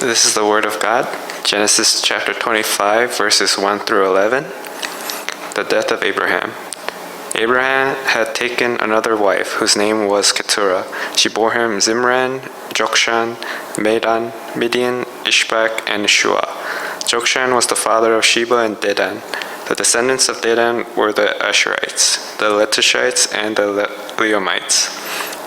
This is the Word of God, Genesis chapter 25, verses 1 through 11. The death of Abraham. Abraham had taken another wife, whose name was Keturah. She bore him Zimran, Jokshan, Medan, Midian, Ishbak, and Shua. Jokshan was the father of Sheba and Dedan. The descendants of Dedan were the Asherites, the Letushites, and the Leomites.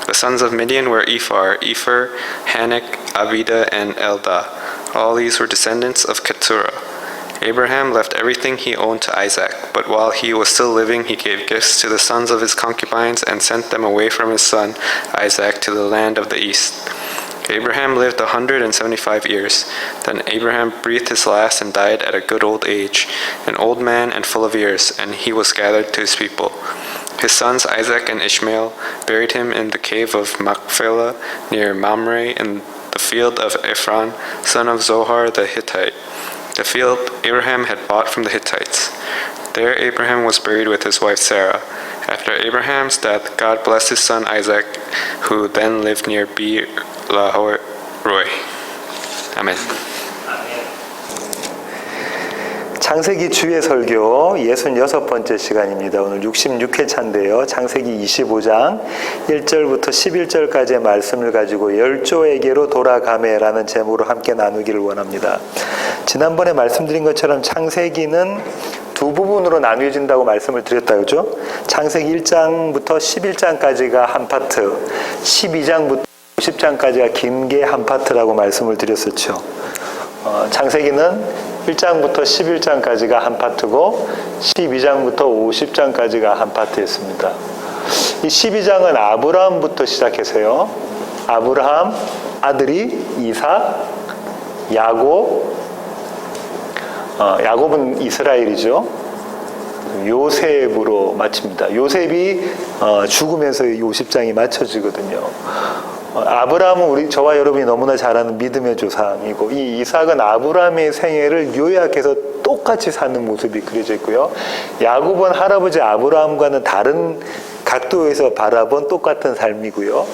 The sons of Midian were Ephar, Hanok, Abida, and Eldah. All these were descendants of Keturah. Abraham left everything he owned to Isaac, but while he was still living, he gave gifts to the sons of his concubines and sent them away from his son Isaac to the land of the east. Abraham lived 175 years. Then Abraham breathed his last and died at a good old age, an old man and full of years, and he was gathered to his people. His sons Isaac and Ishmael buried him in the cave of Machpelah near Mamre in the field of Ephron, son of Zohar the Hittite, the field Abraham had bought from the Hittites. There Abraham was buried with his wife Sarah. After Abraham's death, God blessed his son Isaac, who then lived near Beer Lahai Roi. 아멘. 창세기 주의 설교 66번째 시간입니다. 오늘 66회차인데요. 창세기 25장 1절부터 11절까지의 말씀을 가지고 열조에게로 돌아가매라는 제목으로 함께 나누기를 원합니다. 지난번에 말씀드린 것처럼 창세기는 두 부분으로 나뉘어진다고 말씀을 드렸다, 그죠? 창세기 1장부터 11장까지가 한 파트, 12장부터 50장까지가 긴 게 한 파트라고 말씀을 드렸었죠. 창세기는 1장부터 11장까지가 한 파트고 12장부터 50장까지가 한 파트였습니다. 이 12장은 아브라함부터 시작해서요. 아브라함, 아들이 이삭, 야곱, 야곱은 이스라엘이죠. 요셉으로 마칩니다. 요셉이 죽으면서 50장이 맞춰지거든요. 아브라함은 저와 여러분이 너무나 잘 아는 믿음의 조상이고, 이 이삭은 아브라함의 생애를 요약해서 똑같이 사는 모습이 그려져 있고요. 야곱은 할아버지 아브라함과는 다른 각도에서 바라본 똑같은 삶이고요.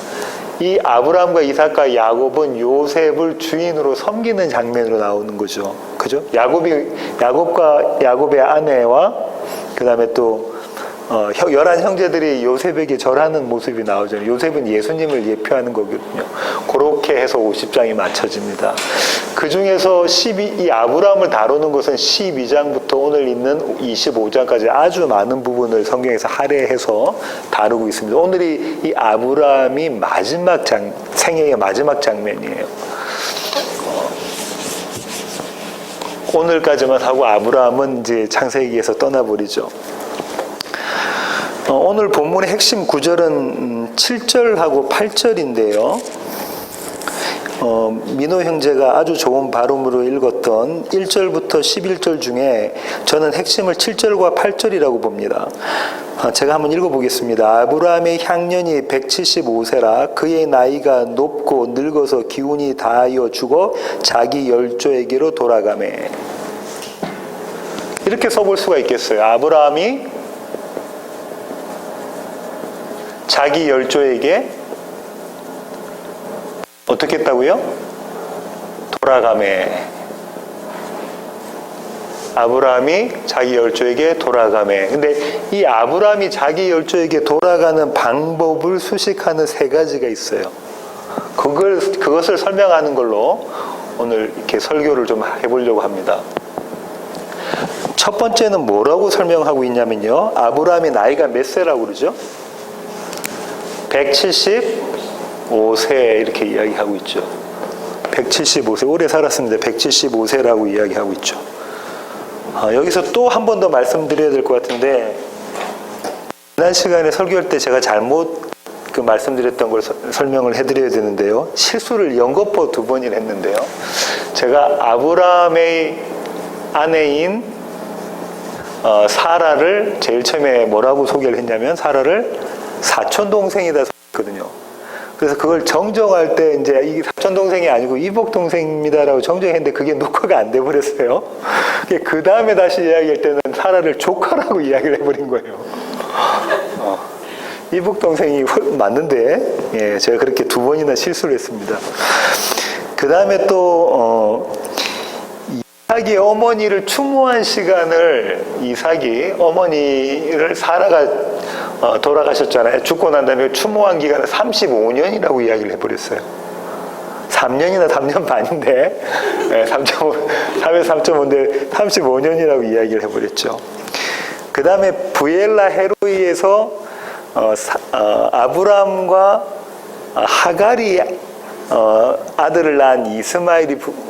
이 아브라함과 이삭과 야곱은 요셉을 주인으로 섬기는 장면으로 나오는 거죠. 그죠? 야곱의 아내와 그 다음에 또 11 형제들이 요셉에게 절하는 모습이 나오죠. 요셉은 예수님을 예표하는 거거든요. 그렇게 해서 50장이 맞춰집니다. 그 중에서 이 아브라함을 다루는 것은 12장부터 오늘 있는 25장까지 아주 많은 부분을 성경에서 할애해서 다루고 있습니다. 오늘이 이 아브라함이 생애의 마지막 장면이에요. 오늘까지만 하고 아브라함은 이제 창세기에서 떠나버리죠. 오늘 본문의 핵심 구절은 7절하고 8절인데요. 민호 형제가 아주 좋은 발음으로 읽었던 1절부터 11절 중에 저는 핵심을 7절과 8절이라고 봅니다. 제가 한번 읽어보겠습니다. 아브라함의 향년이 175세라 그의 나이가 높고 늙어서 기운이 다하여 죽어 자기 열조에게로 돌아가매. 이렇게 써볼 수가 있겠어요. 아브라함이 자기 열조에게 어떻게 했다고요? 돌아가매. 아브라함이 자기 열조에게 돌아가매. 근데 이 아브라함이 자기 열조에게 돌아가는 방법을 수식하는 세 가지가 있어요. 그것을 설명하는 걸로 오늘 이렇게 설교를 좀 해보려고 합니다. 첫 번째는 뭐라고 설명하고 있냐면요. 아브라함이 나이가 몇 세라고 그러죠? 175세 이렇게 이야기하고 있죠. 175세, 오래 살았습니다. 175세라고 이야기하고 있죠. 여기서 또 한 번 더 말씀드려야 될 것 같은데, 지난 시간에 설교할 때 제가 잘못 말씀드렸던 걸 설명을 해드려야 되는데요. 실수를 연거푸 2번이나 했는데요. 제가 아브라함의 아내인 사라를 제일 처음에 뭐라고 소개를 했냐면, 사라를 사촌동생이다 했거든요. 그래서 그걸 정정할 때 이제 이게 사촌동생이 아니고 이복동생입니다라고 정정했는데 그게 녹화가 안 돼버렸어요. 그 다음에 다시 이야기할 때는 사라를 조카라고 이야기를 해버린 거예요. 이복동생이 맞는데, 제가 그렇게 2번이나 실수를 했습니다. 그 다음에 또 이삭이 어머니를 추모한 시간을, 이삭이 어머니를 사라가 돌아가셨잖아요. 죽고 난 다음에 추모한 기간을 35년이라고 이야기를 해버렸어요. 3년이나 3년 반인데 3에서 3.5인데 35년이라고 이야기를 해버렸죠. 그 다음에 부엘라 헤로이에서 아브람과 하갈이 아들을 낳은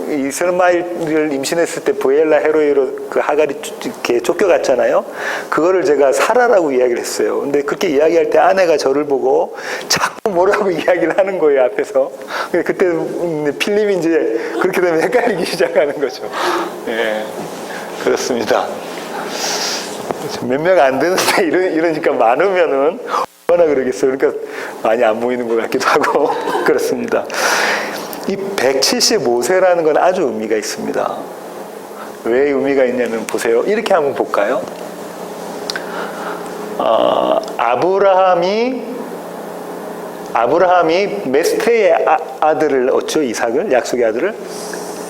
이스마엘을 임신했을 때 부엘라 헤로이로 그 하갈이 이렇게 쫓겨갔잖아요. 그거를 제가 사라라고 이야기를 했어요. 근데 그렇게 이야기할 때 아내가 저를 보고 자꾸 뭐라고 이야기를 하는 거예요, 앞에서. 그때 필름이 이제 그렇게 되면 헷갈리기 시작하는 거죠. 예, 그렇습니다. 몇 명 안 되는데 이러니까 많으면은 얼마나 그러겠어요. 그러니까 많이 안 보이는 것 같기도 하고 그렇습니다. 이 175세라는 건 아주 의미가 있습니다. 왜 의미가 있냐면 보세요. 이렇게 한번 볼까요? 아브라함이 메스테의 아들을 얻죠. 이삭을, 약속의 아들을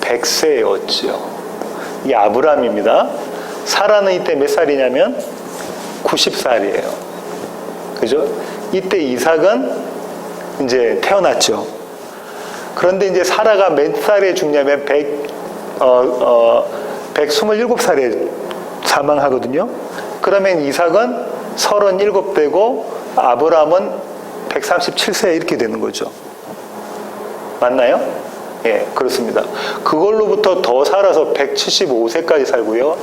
100세에 얻죠. 이게 아브라함입니다. 사라는 이때 몇 살이냐면 90살이에요. 그죠? 이때 이삭은 이제 태어났죠. 그런데 이제 사라가 몇 살에 죽냐면 127살에 사망하거든요. 그러면 이삭은 37되고 아브라함은 137세 이렇게 되는 거죠. 맞나요? 예, 그렇습니다. 그걸로부터 더 살아서 175세까지 살고요.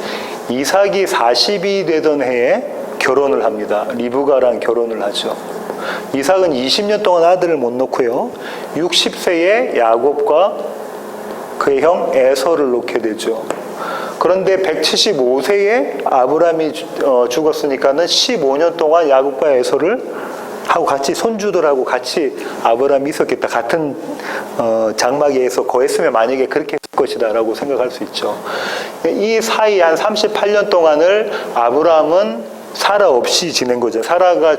이삭이 40이 되던 해에 결혼을 합니다. 리브가랑 결혼을 하죠. 이삭은 20년 동안 아들을 못 놓고요. 60세에 야곱과 그의 형 에서를 놓게 되죠. 그런데 175세에 아브라함이 죽었으니까는 15년 동안 야곱과 에서를 하고 같이 손주들하고 같이 아브라함이 있었겠다. 같은 장막에서 거했으면 만약에 그렇게 했을 것이다라고 생각할 수 있죠. 이 사이 한 38년 동안을 아브라함은 사라 없이 지낸 거죠. 사라가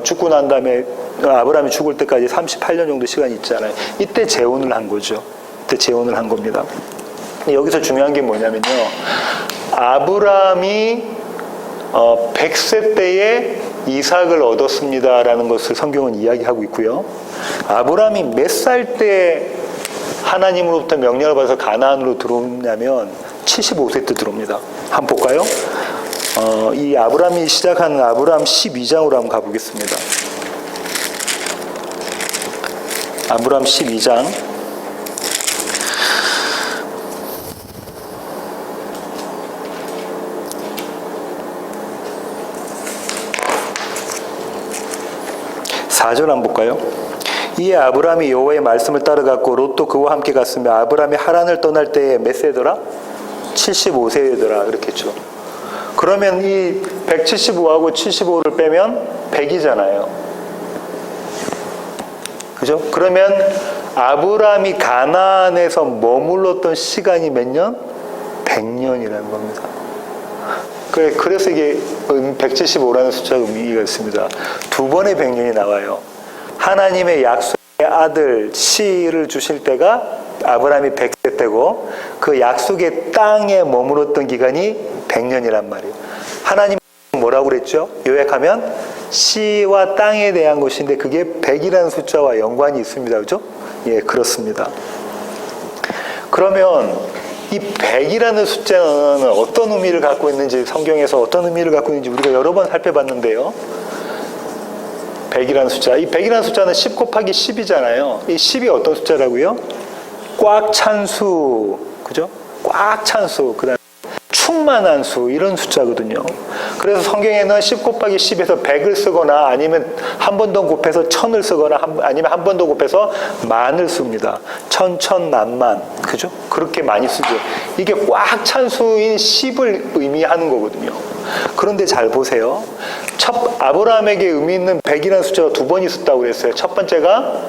죽고 난 다음에 아브라함이 죽을 때까지 38년 정도 시간이 있잖아요. 이때 재혼을 한 거죠. 이때 재혼을 한 겁니다. 여기서 중요한 게 뭐냐면요. 아브라함이 100세 때에 이삭을 얻었습니다라는 것을 성경은 이야기하고 있고요. 아브라함이 몇 살 때 하나님으로부터 명령을 받아서 가나안으로 들어오냐면 75세 때 들어옵니다. 한번 볼까요? 이 아브라함이 시작하는 아브라함 12장으로 한번 가보겠습니다. 아브라함 12장 4절 한번 볼까요? 이에 아브라함이 여호와의 말씀을 따라갔고 롯도 그와 함께 갔으며 아브라함이 하란을 떠날 때에 몇 세더라? 75세더라 이렇게 했죠. 그러면 이 175하고 75를 빼면 100이잖아요. 그죠? 그러면 아브라함이 가나안에서 머물렀던 시간이 몇 년? 100년이라는 겁니다. 그래서 이게 175라는 숫자가 의미가 있습니다. 두 번의 100년이 나와요. 하나님의 약속의 아들 씨를 주실 때가 아브라함이 100세 때고 그 약속의 땅에 머물렀던 기간이 100년이란 말이에요. 하나님은 뭐라고 그랬죠? 요약하면 씨와 땅에 대한 것인데 그게 100이라는 숫자와 연관이 있습니다. 그죠? 예, 그렇습니다. 그러면 이 100이라는 숫자는 어떤 의미를 갖고 있는지, 성경에서 어떤 의미를 갖고 있는지 우리가 여러 번 살펴봤는데요. 100이라는 숫자. 이 100이라는 숫자는 10 곱하기 10이잖아요. 이 10이 어떤 숫자라고요? 꽉 찬 수. 그죠? 꽉 찬 수. 그 다음에 충만한 수. 이런 숫자거든요. 그래서 성경에는 10 곱하기 10에서 100을 쓰거나 아니면 한 번 더 곱해서 1000을 쓰거나 아니면 한 번 더 곱해서 만을 씁니다. 천만만. 그죠? 그렇게 많이 쓰죠. 이게 꽉 찬 수인 10을 의미하는 거거든요. 그런데 잘 보세요. 아브라함에게 의미 있는 100이라는 숫자가 두 번 있었다고 그랬어요. 첫 번째가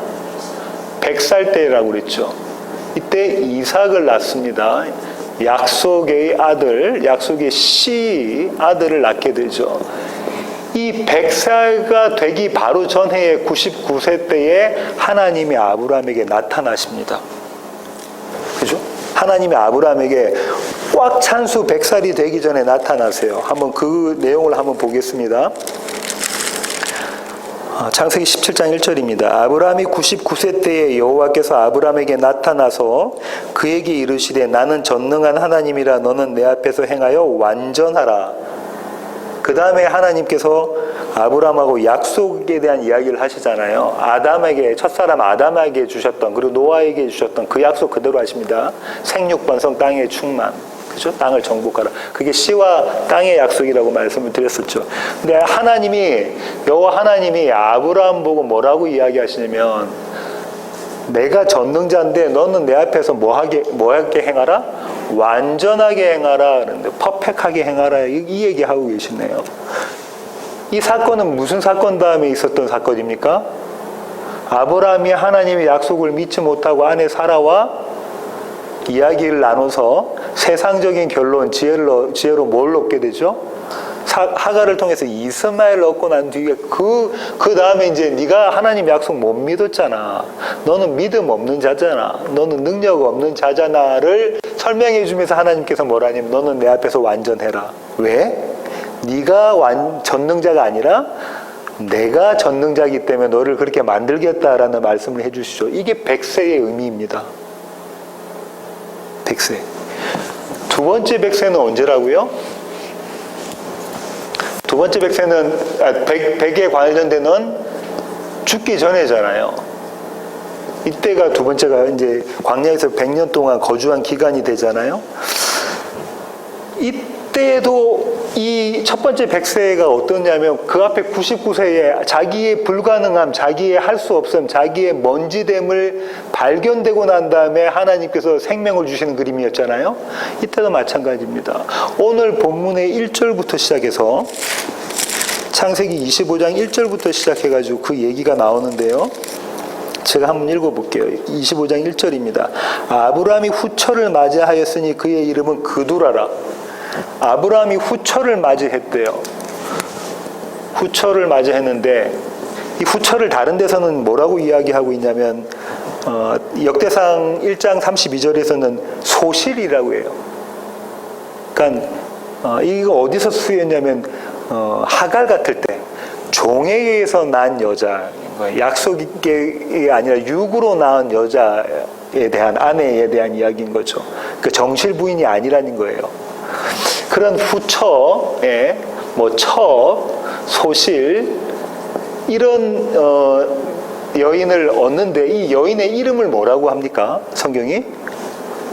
100살 때라고 그랬죠. 이때 이삭을 낳습니다. 약속의 아들, 약속의 씨 아들을 낳게 되죠. 이 100살가 되기 바로 전해의 99세 때에 하나님이 아브라함에게 나타나십니다. 하나님이 아브라함에게 꽉 찬 수 100살이 되기 전에 나타나세요. 한번 그 내용을 한번 보겠습니다. 창세기 17장 1절입니다. 아브라함이 99세 때에 여호와께서 아브라함에게 나타나서 그에게 이르시되 나는 전능한 하나님이라 너는 내 앞에서 행하여 완전하라. 그 다음에 하나님께서 아브라함하고 약속에 대한 이야기를 하시잖아요. 아담에게, 첫사람 아담에게 주셨던, 그리고 노아에게 주셨던 그 약속 그대로 하십니다. 생육번성 땅의 충만. 그죠? 땅을 정복하라. 그게 씨와 땅의 약속이라고 말씀을 드렸었죠. 근데 여호와 하나님이 아브라함 보고 뭐라고 이야기하시냐면, 내가 전능자인데 너는 내 앞에서 뭐하게 행하라? 완전하게 행하라. 그런데 퍼펙하게 행하라. 이 얘기하고 계시네요. 이 사건은 무슨 사건 다음에 있었던 사건입니까? 아브라함이 하나님의 약속을 믿지 못하고 아내 사라와 이야기를 나눠서 세상적인 결론, 지혜로 뭘 얻게 되죠? 하가를 통해서 이스마엘을 얻고 난 뒤에 그 다음에 이제 네가 하나님 약속 못 믿었잖아. 너는 믿음 없는 자잖아. 너는 능력 없는 자잖아를 설명해 주면서 하나님께서 뭐라냐면 너는 내 앞에서 완전해라. 왜? 네가 전능자가 아니라 내가 전능자이기 때문에 너를 그렇게 만들겠다라는 말씀을 해주시죠. 이게 100세의 의미입니다. 100세. 두 번째 100세는 언제라고요? 두 번째 100세는 100에 관련되는 죽기 전에잖아요. 이때가 두 번째가 이제 광야에서 100년 동안 거주한 기간이 되잖아요. 이때도 이 첫 번째 100세가 어떠냐면 그 앞에 99세에 자기의 불가능함, 자기의 할 수 없음, 자기의 먼지됨을 발견되고 난 다음에 하나님께서 생명을 주시는 그림이었잖아요. 이때도 마찬가지입니다. 오늘 본문의 1절부터 시작해서 창세기 25장 1절부터 시작해가지고 그 얘기가 나오는데요. 제가 한번 읽어볼게요. 25장 1절입니다. 아브라함이 후처를 맞이하였으니 그의 이름은 그두라라. 아브라함이 후처를 맞이했대요. 후처를 맞이했는데 이 후처를 다른 데서는 뭐라고 이야기하고 있냐면 역대상 1장 32절에서는 소실이라고 해요. 그러니까 이거 어디서 쓰였냐면 하갈 같을 때 종에 의해서 난 여자, 약속이 아니라 육으로 낳은 여자에 대한 아내에 대한 이야기인 거죠. 그 정실 부인이 아니라는 거예요. 그런 후처, 첩, 소실 이런 여인을 얻는데 이 여인의 이름을 뭐라고 합니까? 성경이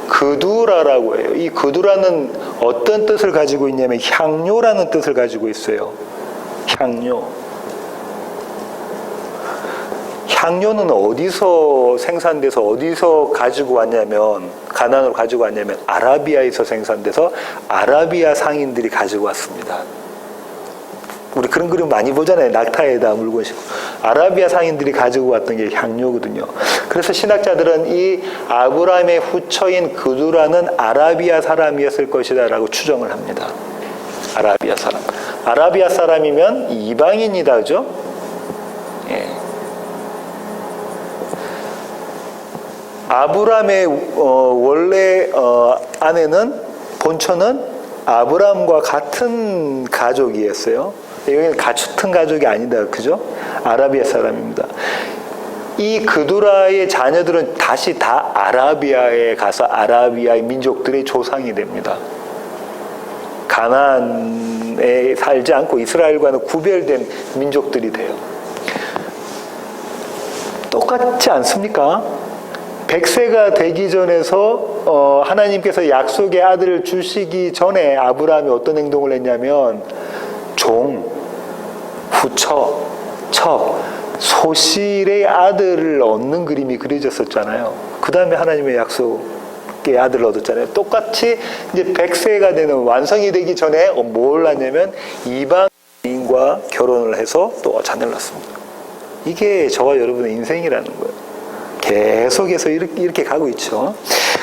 그두라라고 해요. 이 그두라는 어떤 뜻을 가지고 있냐면 향료라는 뜻을 가지고 있어요. 향료. 향료는 어디서 생산돼서 어디서 가지고 왔냐면 가나안으로 가지고 왔냐면 아라비아에서 생산돼서 아라비아 상인들이 가지고 왔습니다. 우리 그런 그림 많이 보잖아요. 낙타에다 물건 싣고. 아라비아 상인들이 가지고 왔던 게 향료거든요. 그래서 신학자들은 이 아브라함의 후처인 그두라는 아라비아 사람이었을 것이다 라고 추정을 합니다. 아라비아 사람. 아라비아 사람이면 이방인이다. 그죠? 예. 아브라함의 원래 아내는 본처는 아브라함과 같은 가족이었어요. 여기는 같은 가족이 아니다. 그죠? 아라비아 사람입니다. 이 그두라의 자녀들은 다시 다 아라비아에 가서 아라비아의 민족들의 조상이 됩니다. 가나안에 살지 않고 이스라엘과는 구별된 민족들이 돼요. 똑같지 않습니까? 100세가 되기 전에서 하나님께서 약속의 아들을 주시기 전에 아브라함이 어떤 행동을 했냐면 종, 후처, 첩, 소실의 아들을 얻는 그림이 그려졌었잖아요. 그 다음에 하나님의 약속의 아들을 얻었잖아요. 똑같이 이제 100세가 되는 완성이 되기 전에 뭘 하냐면 이방인과 결혼을 해서 또 자녀를 낳습니다. 이게 저와 여러분의 인생이라는 거예요. 계속해서 이렇게 가고 있죠.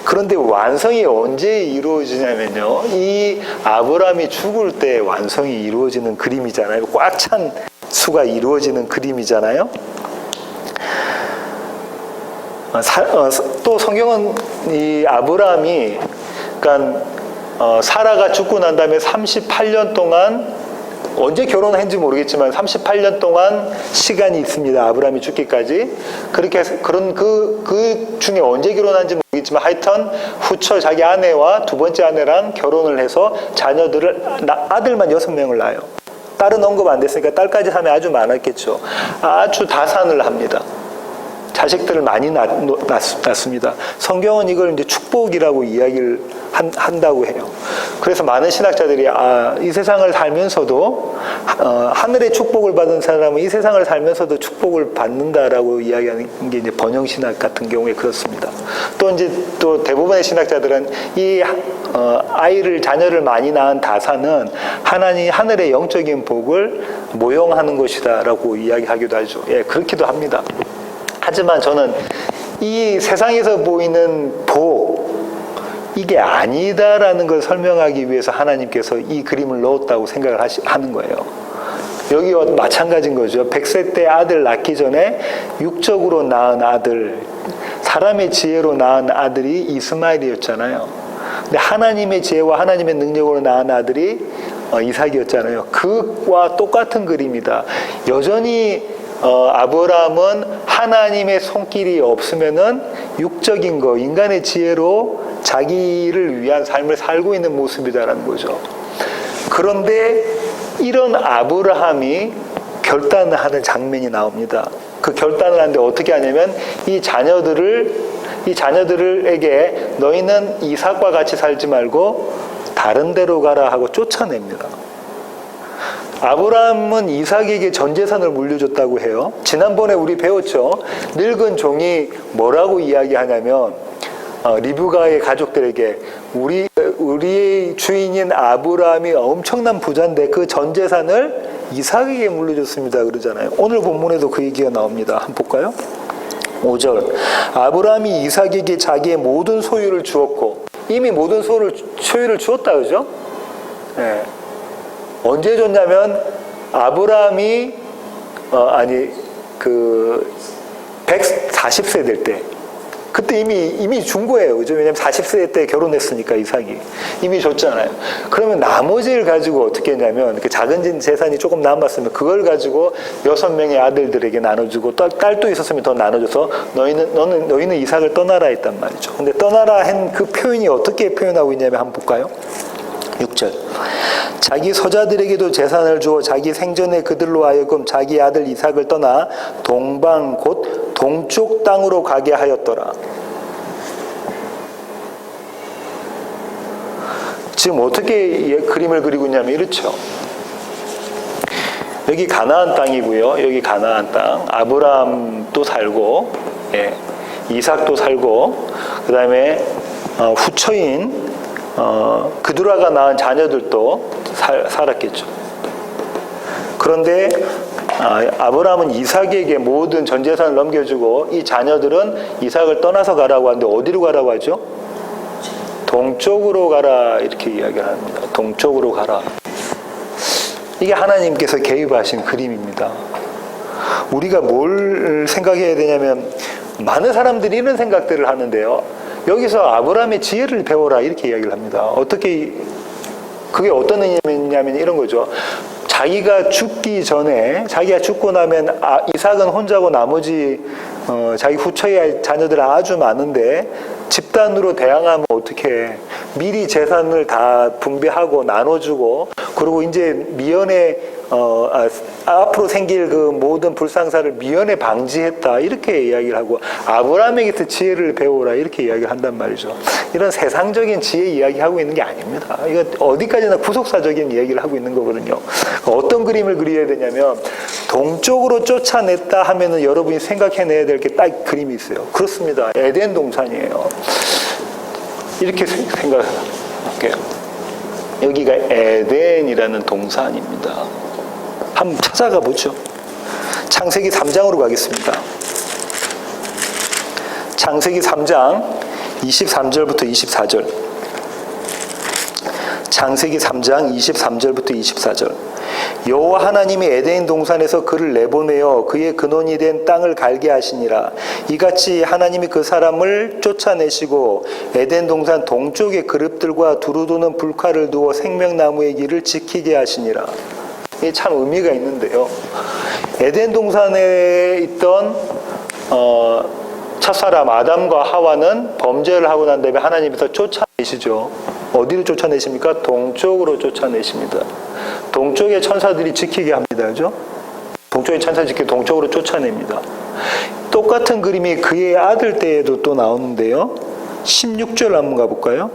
그런데 완성이 언제 이루어지냐면요. 이 아브라함이 죽을 때 완성이 이루어지는 그림이잖아요. 꽉 찬 수가 이루어지는 그림이잖아요. 또 성경은 이 아브라함이 그러니까 사라가 죽고 난 다음에 38년 동안 언제 결혼했는지 모르겠지만 38년 동안 시간이 있습니다. 아브라함이 죽기까지. 그렇게 해서 그 중에 언제 결혼한지 모르겠지만 하여튼 후처 자기 아내와 두 번째 아내랑 결혼을 해서 아들만 6명을 낳아요. 딸은 언급 안 됐으니까 딸까지 하면 아주 많았겠죠. 아주 다산을 합니다. 자식들을 많이 낳습니다. 성경은 이걸 이제 축복이라고 이야기를 한다고 해요. 그래서 많은 신학자들이 이 세상을 살면서도 하늘의 축복을 받은 사람은 이 세상을 살면서도 축복을 받는다라고 이야기하는 게 이제 번영 신학 같은 경우에 그렇습니다. 또 대부분의 신학자들은 이 자녀를 많이 낳은 다산은 하늘의 영적인 복을 모형하는 것이다라고 이야기하기도 하죠. 예, 그렇기도 합니다. 하지만 저는 이 세상에서 보이는 이게 아니다라는 걸 설명하기 위해서 하나님께서 이 그림을 넣었다고 생각을 하는 거예요. 여기와 마찬가지인 거죠. 100세 때 아들 낳기 전에 육적으로 낳은 아들, 사람의 지혜로 낳은 아들이 이스마엘이었잖아요. 근데 하나님의 지혜와 하나님의 능력으로 낳은 아들이 이삭이었잖아요. 그와 똑같은 그림이다. 여전히 아브라함은 하나님의 손길이 없으면은 육적인 거, 인간의 지혜로 자기를 위한 삶을 살고 있는 모습이다라는 거죠. 그런데 이런 아브라함이 결단을 하는 장면이 나옵니다. 그 결단을 하는데 어떻게 하냐면 이 자녀들에게 너희는 이삭과 같이 살지 말고 다른 데로 가라 하고 쫓아냅니다. 아브라함은 이삭에게 전 재산을 물려줬다고 해요. 지난번에 우리 배웠죠. 늙은 종이 뭐라고 이야기하냐면 리브가의 가족들에게 우리의 주인인 아브라함이 엄청난 부자인데 그 전 재산을 이삭에게 물려줬습니다 그러잖아요. 오늘 본문에도 그 얘기가 나옵니다. 한번 볼까요? 5절 아브라함이 이삭에게 자기의 모든 소유를 주었고 이미 모든 소유를 주었다 그죠? 네. 언제 줬냐면 아브라함이 140세 될 때 그때 이미 준 거예요. 그죠? 왜냐면 40세 때 결혼했으니까 이삭이 이미 줬잖아요. 그러면 나머지를 가지고 어떻게 했냐면 그 작은 재산이 조금 남았으면 그걸 가지고 6명의 아들들에게 나눠주고 딸도 있었으면 더 나눠줘서 너희는 이삭을 떠나라 했단 말이죠. 근데 떠나라 한 그 표현이 어떻게 표현하고 있냐면 한번 볼까요? 6절 자기 서자들에게도 재산을 주어 자기 생전에 그들로 하여금 자기 아들 이삭을 떠나 동방 곧 동쪽 땅으로 가게 하였더라. 지금 어떻게 그림을 그리고 있냐면 이렇죠. 여기 가나안 땅이고요. 여기 가나안 땅. 아브라함도 살고 이삭도 살고 그 다음에 후처인 그두라가 낳은 자녀들도 살았겠죠. 그런데 아브라함은 이삭에게 모든 전 재산을 넘겨주고 이 자녀들은 이삭을 떠나서 가라고 하는데 어디로 가라고 하죠? 동쪽으로 가라 이렇게 이야기를 합니다. 동쪽으로 가라. 이게 하나님께서 개입하신 그림입니다. 우리가 뭘 생각해야 되냐면 많은 사람들이 이런 생각들을 하는데요. 여기서 아브라함의 지혜를 배워라 이렇게 이야기를 합니다. 그게 어떤 의미냐면 이런 거죠. 자기가 죽고 나면 이삭은 혼자고 나머지 자기 후처의 자녀들 아주 많은데 집단으로 대항하면 어떻게 미리 재산을 다 분배하고 나눠주고 그리고 이제 앞으로 생길 그 모든 불상사를 미연에 방지했다 이렇게 이야기를 하고 아브라함에게서 지혜를 배우라 이렇게 이야기를 한단 말이죠. 이런 세상적인 지혜 이야기하고 있는 게 아닙니다. 이거 어디까지나 구속사적인 이야기를 하고 있는 거거든요. 어떤 그림을 그려야 되냐면 동쪽으로 쫓아냈다 하면은 여러분이 생각해내야 될 게 딱 그림이 있어요. 그렇습니다. 에덴 동산이에요. 이렇게 생각할게요. 여기가 에덴이라는 동산입니다. 한번 찾아가 보죠. 창세기 3장으로 가겠습니다. 창세기 3장 23절부터 24절. 창세기 3장 23절부터 24절. 여호와 하나님이 에덴 동산에서 그를 내보내어 그의 근원이 된 땅을 갈게 하시니라. 이같이 하나님이 그 사람을 쫓아내시고 에덴 동산 동쪽에 그룹들과 두루 도는 불칼을 두어 생명나무의 길을 지키게 하시니라. 이게 참 의미가 있는데요. 에덴 동산에 있던 첫사람 아담과 하와는 범죄를 하고 난 다음에 하나님께서 쫓아내시죠. 어디로 쫓아내십니까? 동쪽으로 쫓아내십니다. 동쪽의 천사들이 지키게 합니다. 그죠? 동쪽의 천사 지키고 동쪽으로 쫓아냅니다. 똑같은 그림이 그의 아들 때에도 또 나오는데요. 16절 한번 가볼까요?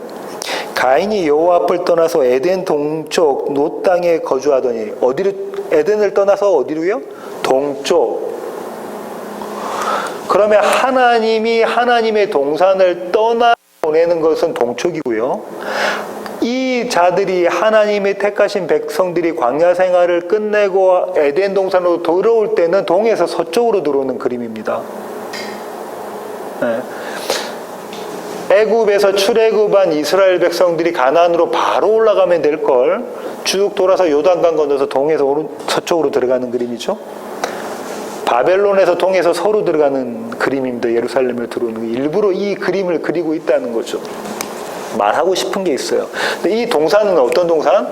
가인이 여호와 앞을 떠나서 에덴 동쪽 놋 땅에 거주하더니 어디로 에덴을 떠나서 어디로요? 동쪽. 그러면 하나님이 하나님의 동산을 떠나 보내는 것은 동쪽이고요. 이 자들이 하나님의 택하신 백성들이 광야 생활을 끝내고 에덴 동산으로 돌아올 때는 동에서 서쪽으로 들어오는 그림입니다. 네. 애굽에서 출애굽한 이스라엘 백성들이 가나안으로 바로 올라가면 될 걸 쭉 돌아서 요단강 건너서 동에서 서쪽으로 들어가는 그림이죠. 바벨론에서 동에서 서로 들어가는 그림입니다. 예루살렘을 들어오는 거. 일부러 이 그림을 그리고 있다는 거죠. 말하고 싶은 게 있어요. 근데 이 동산은 어떤 동산?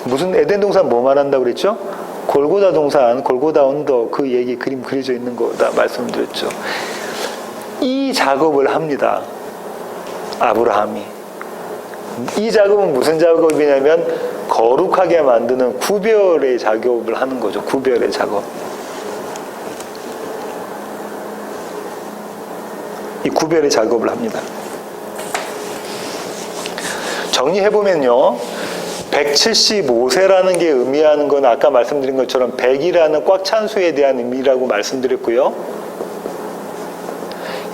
무슨 에덴 동산 뭐 말한다고 그랬죠? 골고다 동산, 골고다 언덕 그 얘기 그림 그려져 있는 거다 말씀드렸죠. 이 작업을 합니다. 아브라함이. 이 작업은 무슨 작업이냐면 거룩하게 만드는 구별의 작업을 하는 거죠. 구별의 작업. 이 구별의 작업을 합니다. 정리해보면요. 175세라는 게 의미하는 건 아까 말씀드린 것처럼 100이라는 꽉 찬 수에 대한 의미라고 말씀드렸고요.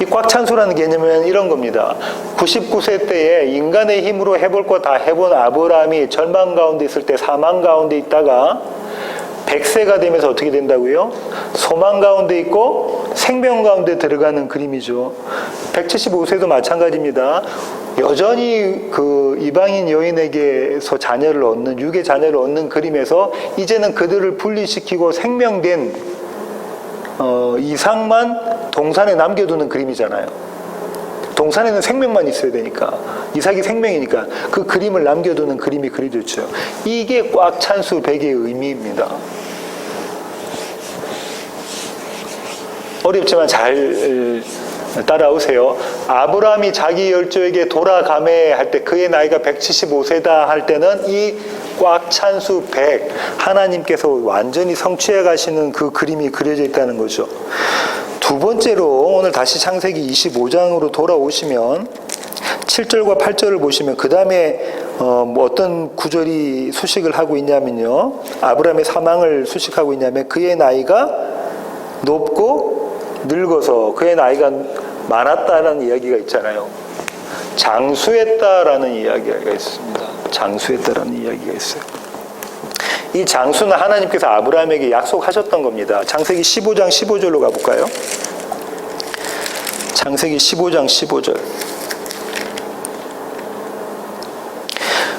이 꽉 찬 수라는 개념은 이런 겁니다. 99세 때에 인간의 힘으로 해볼 거 다 해본 아브라함이 절망 가운데 있을 때 사망 가운데 있다가 100세가 되면서 어떻게 된다고요? 소망 가운데 있고 생명 가운데 들어가는 그림이죠. 175세도 마찬가지입니다. 여전히 그 이방인 여인에게서 자녀를 얻는, 육의 자녀를 얻는 그림에서 이제는 그들을 분리시키고 생명된 이삭만 동산에 남겨두는 그림이잖아요. 동산에는 생명만 있어야 되니까. 이삭이 생명이니까 그 그림을 남겨두는 그림이 그려졌죠. 이게 꽉 찬 수 100의 의미입니다. 어렵지만 잘 따라오세요. 아브라함이 자기 열조에게 돌아가매 할 때 그의 나이가 175세다 할 때는 이 꽉 찬 수 100 하나님께서 완전히 성취해 가시는 그 그림이 그려져 있다는 거죠. 두 번째로 오늘 다시 창세기 25장으로 돌아오시면 7절과 8절을 보시면 그 다음에 뭐 어떤 구절이 수식을 하고 있냐면요. 아브라함의 사망을 수식하고 있냐면 그의 나이가 높고 늙어서 그의 나이가 많았다라는 이야기가 있잖아요. 장수했다라는 이야기가 있습니다. 장수했다라는 이야기가 있어요. 이 장수는 하나님께서 아브라함에게 약속하셨던 겁니다. 창세기 15장 15절로 가볼까요? 창세기 15장 15절.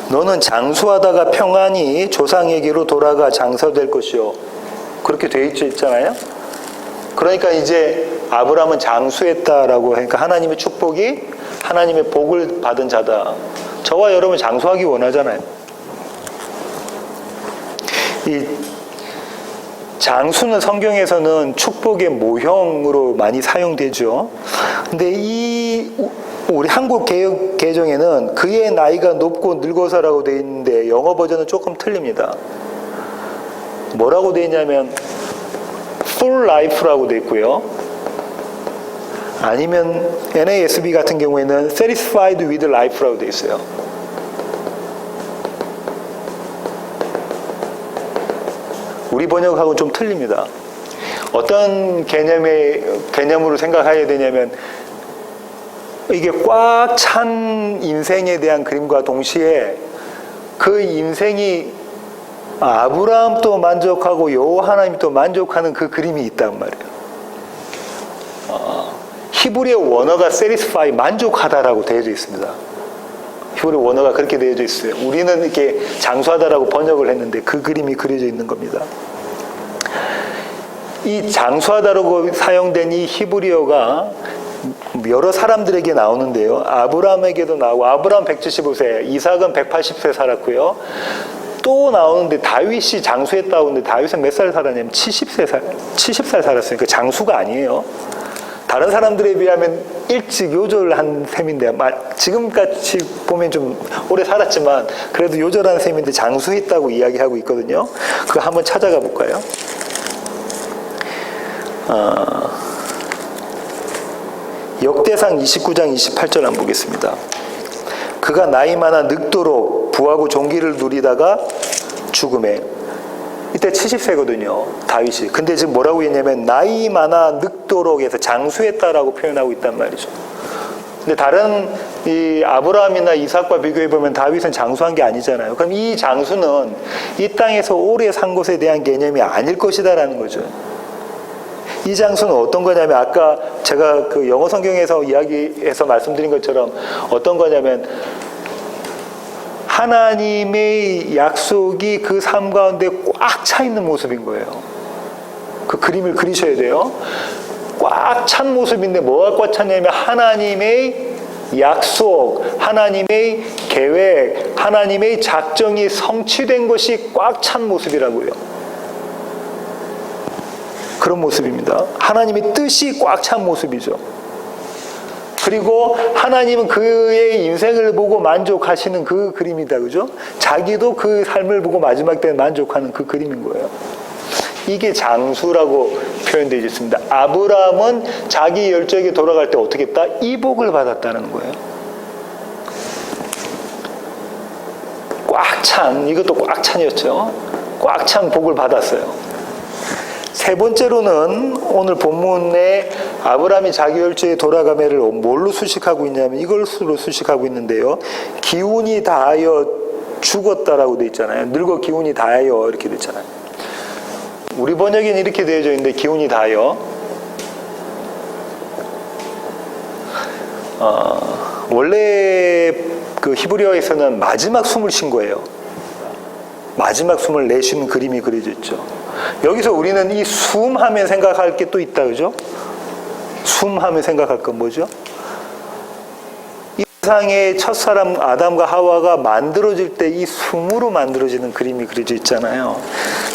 너는 장수하다가 평안히 조상에게로 돌아가 장사될 것이요. 그렇게 되어 있잖아요. 그러니까 이제 아브라함은 장수했다라고 하니까 하나님의 축복이 하나님의 복을 받은 자다. 저와 여러분 장수하기 원하잖아요. 이 장수는 성경에서는 축복의 모형으로 많이 사용되죠. 근데 이 우리 한국 개역 개정에는 그의 나이가 높고 늙어서라고 되어 있는데 영어 버전은 조금 틀립니다. 뭐라고 되어 있냐면 full life라고 되어 있고요. 아니면 NASB 같은 경우에는 satisfied with life라고 되어 있어요. 우리 번역하고 좀 틀립니다. 어떤 개념으로 생각해야 되냐면 이게 꽉 찬 인생에 대한 그림과 동시에 그 인생이 아브라함도 만족하고 여호와 하나님도 만족하는 그 그림이 있단 말이에요. 히브리어 원어가 satisfy, 만족하다라고 되어 있습니다. 히브리 원어가 그렇게 되어져 있어요. 우리는 이렇게 장수하다라고 번역을 했는데 그 그림이 그려져 있는 겁니다. 이 장수하다라고 사용된 이 히브리어가 여러 사람들에게 나오는데요. 아브라함에게도 나오고, 아브라함 175세, 이삭은 180세 살았고요. 또 나오는데 다윗이 장수했다고 하는데 다윗은 몇 살 살았냐면 70살 살았어요. 그 장수가 아니에요. 다른 사람들에 비하면 일찍 요절한 셈인데, 지금까지 보면 좀 오래 살았지만 그래도 요절한 셈인데 장수했다고 이야기하고 있거든요. 그거 한번 찾아가 볼까요? 역대상 29장 28절 한번 보겠습니다. 그가 나이 많아 늙도록 부하고 종기를 누리다가 죽음에, 이때 70세거든요 다윗이. 근데 지금 뭐라고 했냐면 나이 많아 늙도록 해서 장수했다라고 표현하고 있단 말이죠. 근데 다른 이 아브라함이나 이삭과 비교해 보면 다윗은 장수한 게 아니잖아요. 그럼 이 장수는 이 땅에서 오래 산 것에 대한 개념이 아닐 것이다라는 거죠. 이 장수는 어떤 거냐면, 아까 제가 그 영어 성경에서 이야기해서 말씀드린 것처럼 어떤 거냐면, 하나님의 약속이 그 삶 가운데 꽉 차 있는 모습인 거예요. 그 그림을 그리셔야 돼요. 꽉 찬 모습인데 뭐가 꽉 찼냐면 하나님의 약속, 하나님의 계획, 하나님의 작정이 성취된 것이 꽉 찬 모습이라고요. 그런 모습입니다. 하나님의 뜻이 꽉 찬 모습이죠. 그리고 하나님은 그의 인생을 보고 만족하시는 그 그림이다, 그죠? 자기도 그 삶을 보고 마지막 때는 만족하는 그 그림인 거예요. 이게 장수라고 표현되어 있습니다. 아브라함은 자기 열정에 돌아갈 때 어떻게 했다? 이복을 받았다는 거예요. 꽉 찬, 이것도 꽉 찬이었죠. 꽉 찬 복을 받았어요. 세 번째로는 오늘 본문에 아브라함이 자기 열조에 돌아가매를 뭘로 수식하고 있냐면 이걸로 수식하고 있는데요. 기운이 다하여 죽었다라고 돼 있잖아요. 늙어 기운이 다하여 이렇게 됐잖아요. 우리 번역에는 이렇게 되어져 있는데 기운이 다하여 원래 그 히브리어에서는 마지막 숨을 쉰 거예요. 마지막 숨을 내쉬는 그림이 그려져 있죠. 여기서 우리는 이 숨 하면 생각할 게 또 있다, 그죠? 숨 하면 생각할 건 뭐죠? 이 세상의 첫사람 아담과 하와가 만들어질 때 이 숨으로 만들어지는 그림이 그려져 있잖아요.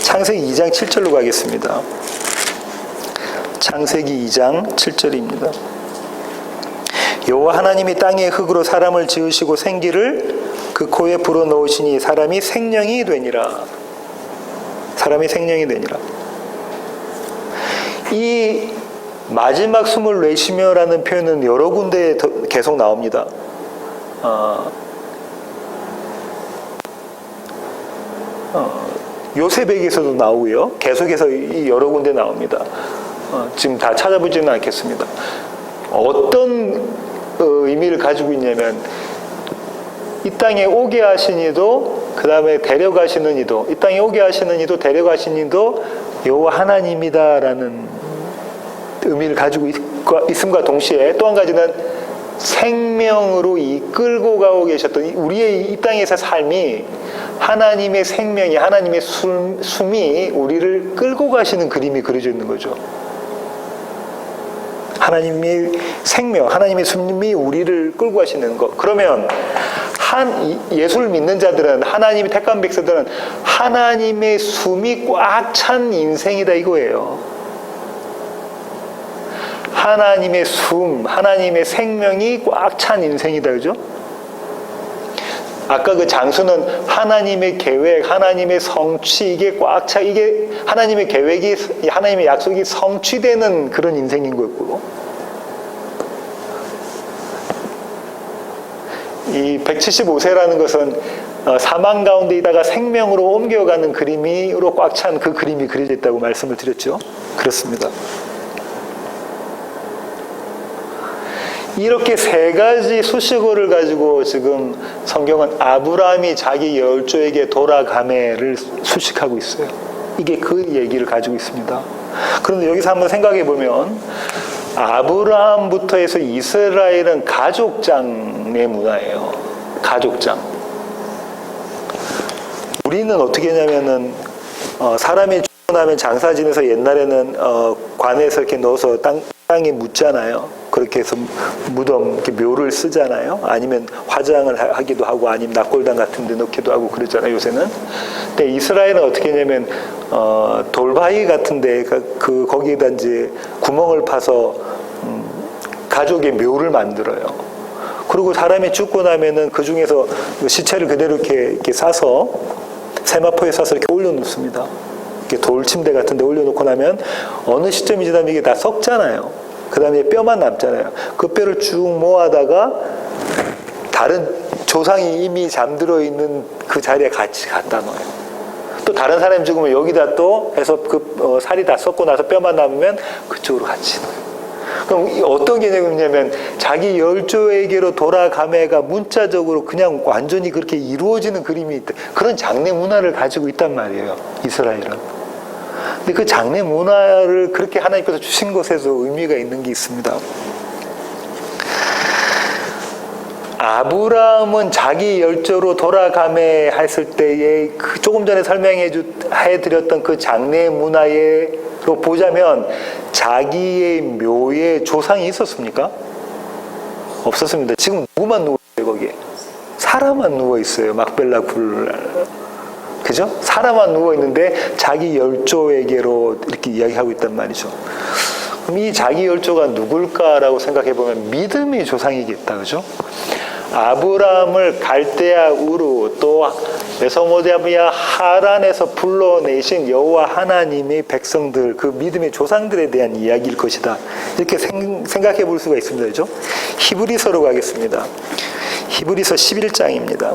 창세기 2장 7절로 가겠습니다. 창세기 2장 7절입니다. 여호와 하나님이 땅의 흙으로 사람을 지으시고 생기를 그 코에 불어넣으시니 사람이 생명이 되니라. 사람이 생명이 되니라. 이 마지막 숨을 내쉬며라는 표현은 여러 군데에 계속 나옵니다. 요셉에게서도 나오고요. 계속해서 이 여러 군데 나옵니다. 지금 다 찾아보지는 않겠습니다. 어떤 의미를 가지고 있냐면 이 땅에 오게 하신 이도 그 다음에 데려가시는 이도, 이 땅에 오게 하시는 이도 데려가신 이도 여호와 하나님이다라는 의미를 가지고 있음과 동시에 또 한 가지는 생명으로 이끌고 가고 계셨던 우리의 이 땅에서 삶이 하나님의 생명이, 하나님의 숨이 우리를 끌고 가시는 그림이 그려져 있는 거죠. 하나님의 생명, 하나님의 숨이 우리를 끌고 가시는 것. 그러면 예수를 믿는 자들은, 하나님의 택한 백성들은 하나님의 숨이 꽉 찬 인생이다 이거예요. 하나님의 숨, 하나님의 생명이 꽉 찬 인생이다, 그죠? 아까 그 장수는 하나님의 계획, 하나님의 성취, 이게 꽉 차, 이게 하나님의 계획이, 하나님의 약속이 성취되는 그런 인생인 거고, 이 175세라는 것은 사망 가운데 있다가 생명으로 옮겨가는 그림으로 꽉 찬 그 그림이 그려져 있다고 말씀을 드렸죠. 그렇습니다. 이렇게 세 가지 수식어를 가지고 지금 성경은 아브라함이 자기 열조에게 돌아가매를 수식하고 있어요. 이게 그 얘기를 가지고 있습니다. 그런데 여기서 한번 생각해 보면 아브라함부터 해서 이스라엘은 가족장의 문화예요. 가족장. 우리는 어떻게 했냐면은 사람이 죽고 나면 장사 지내서 옛날에는 관에서 이렇게 넣어서 땅에 묻잖아요. 그렇게 해서 무덤, 이렇게 묘를 쓰잖아요. 아니면 화장을 하기도 하고, 아니면 낙골당 같은 데 넣기도 하고 그러잖아요, 요새는. 근데 이스라엘은 어떻게 했냐면, 돌바위 같은 데, 거기에다 이제 구멍을 파서, 가족의 묘를 만들어요. 그리고 사람이 죽고 나면은 그 중에서 시체를 그대로 이렇게 싸서, 세마포에 싸서 이렇게 올려놓습니다. 이렇게 돌침대 같은 데 올려놓고 나면, 어느 시점이 지나면 이게 다 썩잖아요. 그 다음에 뼈만 남잖아요. 그 뼈를 쭉 모아다가 다른 조상이 이미 잠들어 있는 그 자리에 같이 갖다 놓아요. 또 다른 사람이 죽으면 여기다 또 해서 살이 다 썩고 나서 뼈만 남으면 그쪽으로 같이 놓아요. 그럼 어떤 개념이냐면 자기 열조에게로 돌아가매가 문자적으로 그냥 완전히 그렇게 이루어지는 그림이 있다. 그런 장례 문화를 가지고 있단 말이에요, 이스라엘은. 근데 그 장례 문화를 그렇게 하나님께서 주신 것에서 의미가 있는 게 있습니다. 아브라함은 자기 열조로 돌아가매 했을 때에 조금 전에 해드렸던 그 장례 문화로 보자면 자기의 묘에 조상이 있었습니까? 없었습니다. 지금 누구만 누워있어요, 거기에? 사람만 누워있어요. 막벨라 굴. 그죠? 사람만 누워있는데 자기 열조에게로 이렇게 이야기하고 있단 말이죠. 그럼 이 자기 열조가 누굴까라고 생각해보면 믿음의 조상이겠다. 그죠? 아브라함을 갈대아 우르 또 메소포타미아 하란에서 불러내신 여호와 하나님의 백성들, 그 믿음의 조상들에 대한 이야기일 것이다. 이렇게 생각해 볼 수가 있습니다. 그죠? 히브리서로 가겠습니다. 히브리서 11장입니다.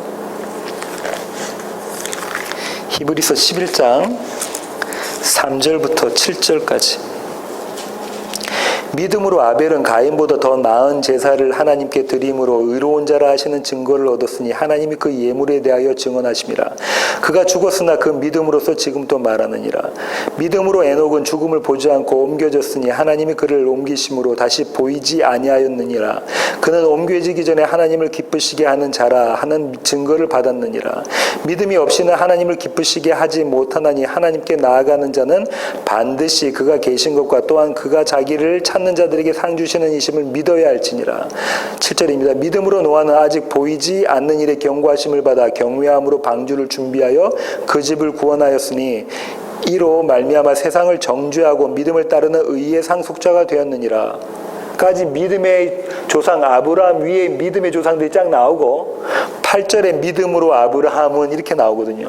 히브리서 11장 3절부터 7절까지. 믿음으로 아벨은 가인보다 더 나은 제사를 하나님께 드림으로 의로운 자라 하시는 증거를 얻었으니 하나님이 그 예물에 대하여 증언하심이라. 그가 죽었으나 그 믿음으로서 지금 또 말하느니라. 믿음으로 에녹은 죽음을 보지 않고 옮겨졌으니 하나님이 그를 옮기심으로 다시 보이지 아니하였느니라. 그는 옮겨지기 전에 하나님을 기쁘시게 하는 자라 하는 증거를 받았느니라. 믿음이 없이는 하나님을 기쁘시게 하지 못하나니 하나님께 나아가는 자는 반드시 그가 계신 것과 또한 그가 자기를 찾는 자들에게 상 주시는 이심을 믿어야 할지니라. 7절입니다. 믿음으로 노아는 아직 보이지 않는 일에 경고하심을 받아 경외함으로 방주를 준비하여 그 집을 구원하였으니 이로 말미암아 세상을 정죄하고 믿음을 따르는 의의 상속자가 되었느니라. 까지 믿음의 조상 아브라함 위에 믿음의 조상들이 쫙 나오고 8절에 믿음으로 아브라함은 이렇게 나오거든요.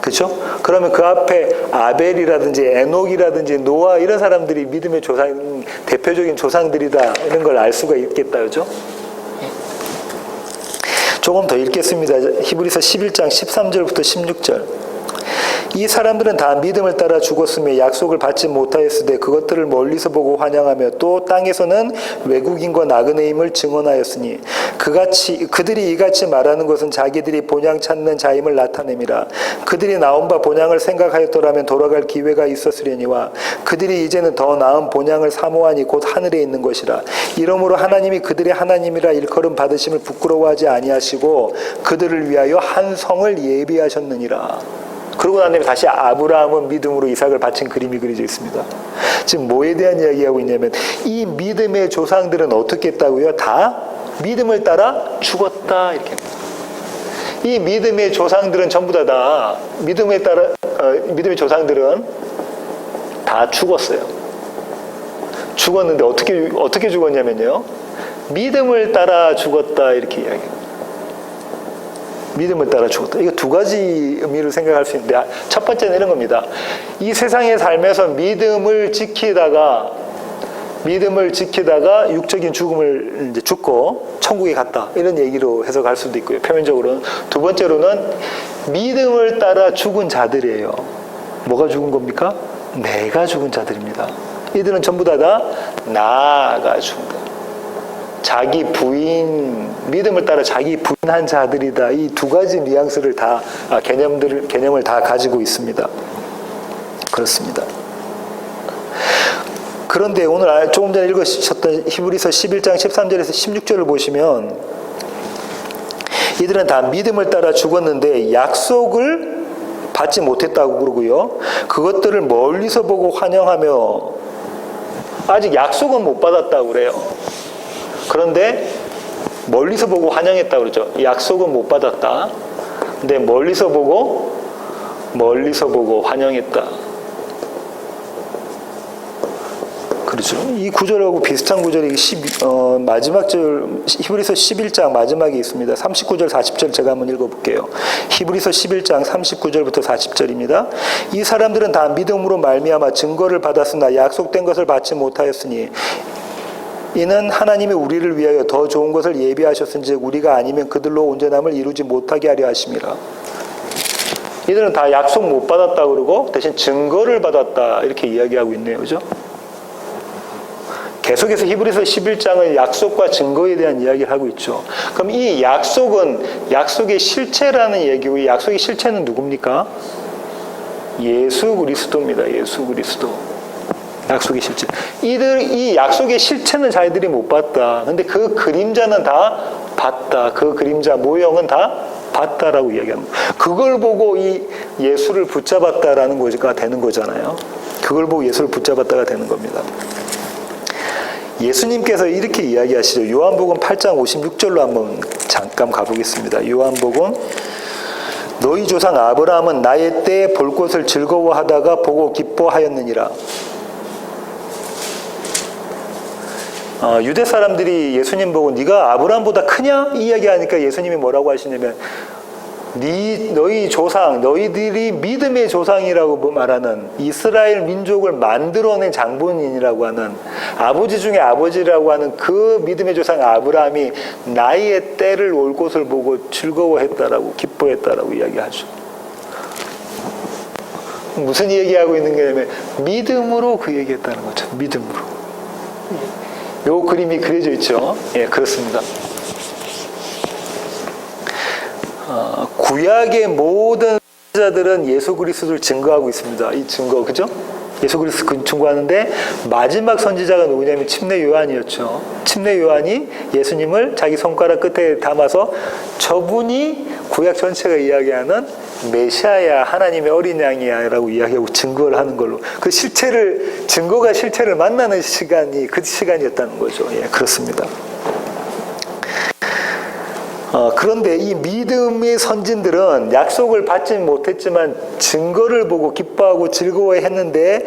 그렇죠? 그러면 그 앞에 아벨이라든지 에녹이라든지 노아 이런 사람들이 믿음의 조상, 대표적인 조상들이다 이런 걸 알 수가 있겠다. 그렇죠? 조금 더 읽겠습니다. 히브리서 11장 13절부터 16절. 이 사람들은 다 믿음을 따라 죽었으며 약속을 받지 못하였으되 그것들을 멀리서 보고 환영하며 또 땅에서는 외국인과 나그네임을 증언하였으니 그들이 이같이 말하는 것은 자기들이 본향 찾는 자임을 나타냄이라. 그들이 나온 바 본향을 생각하였더라면 돌아갈 기회가 있었으려니와 그들이 이제는 더 나은 본향을 사모하니 곧 하늘에 있는 것이라. 이러므로 하나님이 그들의 하나님이라 일컬음 받으심을 부끄러워하지 아니하시고 그들을 위하여 한 성을 예비하셨느니라. 그러고 난 다음에 다시 아브라함은 믿음으로 이삭을 바친 그림이 그려져 있습니다. 지금 뭐에 대한 이야기하고 있냐면 이 믿음의 조상들은 어떻게 했다고요? 다 믿음을 따라 죽었다 이렇게. 이 믿음의 조상들은 전부 다 믿음에 따라 믿음의 조상들은 다 죽었어요. 죽었는데 어떻게 죽었냐면요. 믿음을 따라 죽었다 이렇게 이야기해요. 믿음을 따라 죽었다. 이거 두 가지 의미를 생각할 수 있는데 첫 번째는 이런 겁니다. 이 세상에 살면서 믿음을 지키다가 육적인 죽음을 이제 죽고 천국에 갔다 이런 얘기로 해석할 수도 있고요. 표면적으로는. 두 번째로는 믿음을 따라 죽은 자들이에요. 뭐가 죽은 겁니까? 내가 죽은 자들입니다. 이들은 전부 다 나가 죽은 거예요. 자기 부인, 믿음을 따라 자기 부인한 자들이다. 이 두 가지 뉘앙스를 개념을 다 가지고 있습니다. 그렇습니다. 그런데 오늘 조금 전에 읽으셨던 히브리서 11장 13절에서 16절을 보시면 이들은 다 믿음을 따라 죽었는데 약속을 받지 못했다고 그러고요. 그것들을 멀리서 보고 환영하며 아직 약속은 못 받았다고 그래요. 그런데 멀리서 보고 환영했다고 그러죠. 약속은 못 받았다. 근데 멀리서 보고 환영했다. 그렇죠. 이 구절하고 비슷한 구절이 마지막 절 히브리서 11장 마지막에 있습니다. 39절 40절 제가 한번 읽어볼게요. 히브리서 11장 39절부터 40절입니다. 이 사람들은 다 믿음으로 말미암아 증거를 받았으나 약속된 것을 받지 못하였으니 이는 하나님이 우리를 위하여 더 좋은 것을 예비하셨은즉 우리가 아니면 그들로 온전함을 이루지 못하게 하려 하심이라. 이들은 다 약속 못 받았다 그러고 대신 증거를 받았다 이렇게 이야기하고 있네요. 그죠? 계속해서 히브리서 11장은 약속과 증거에 대한 이야기를 하고 있죠. 그럼 이 약속은 약속의 실체라는 얘기고 이 약속의 실체는 누굽니까? 예수 그리스도입니다. 예수 그리스도. 약속의 실체. 이 약속의 실체는 자기들이 못 봤다. 근데 그 그림자는 다 봤다. 그 그림자 모형은 다 봤다라고 이야기합니다. 그걸 보고 이 예수를 붙잡았다라는 거가 되는 거잖아요. 그걸 보고 예수를 붙잡았다가 되는 겁니다. 예수님께서 이렇게 이야기하시죠. 요한복음 8장 56절로 한번 잠깐 가보겠습니다. 요한복음 너희 조상 아브라함은 나의 때에 볼 것을 즐거워하다가 보고 기뻐하였느니라. 유대 사람들이 예수님 보고 네가 아브라함보다 크냐? 이 이야기하니까 예수님이 뭐라고 하시냐면 너희 조상, 너희들이 믿음의 조상이라고 말하는 이스라엘 민족을 만들어낸 장본인이라고 하는 아버지 중에 아버지라고 하는 그 믿음의 조상 아브라함이 나의 때를 올 것을 보고 즐거워했다라고 기뻐했다라고 이야기하죠. 무슨 얘기하고 있는 거냐면 믿음으로 그 얘기했다는 거죠. 믿음으로. 요 그림이 그려져 있죠. 예, 그렇습니다. 구약의 모든 선지자들은 예수 그리스도를 증거하고 있습니다. 이 증거, 그죠? 예수 그리스도 증거하는데 마지막 선지자가 누구냐면 침례 요한이었죠. 침례 요한이 예수님을 자기 손가락 끝에 담아서 저분이 구약 전체가 이야기하는 메시아야, 하나님의 어린 양이야라고 이야기하고 증거를 하는 걸로 그 증거가 실체를 만나는 시간이 그 시간이었다는 거죠. 예, 그렇습니다. 그런데 이 믿음의 선진들은 약속을 받지 못했지만 증거를 보고 기뻐하고 즐거워했는데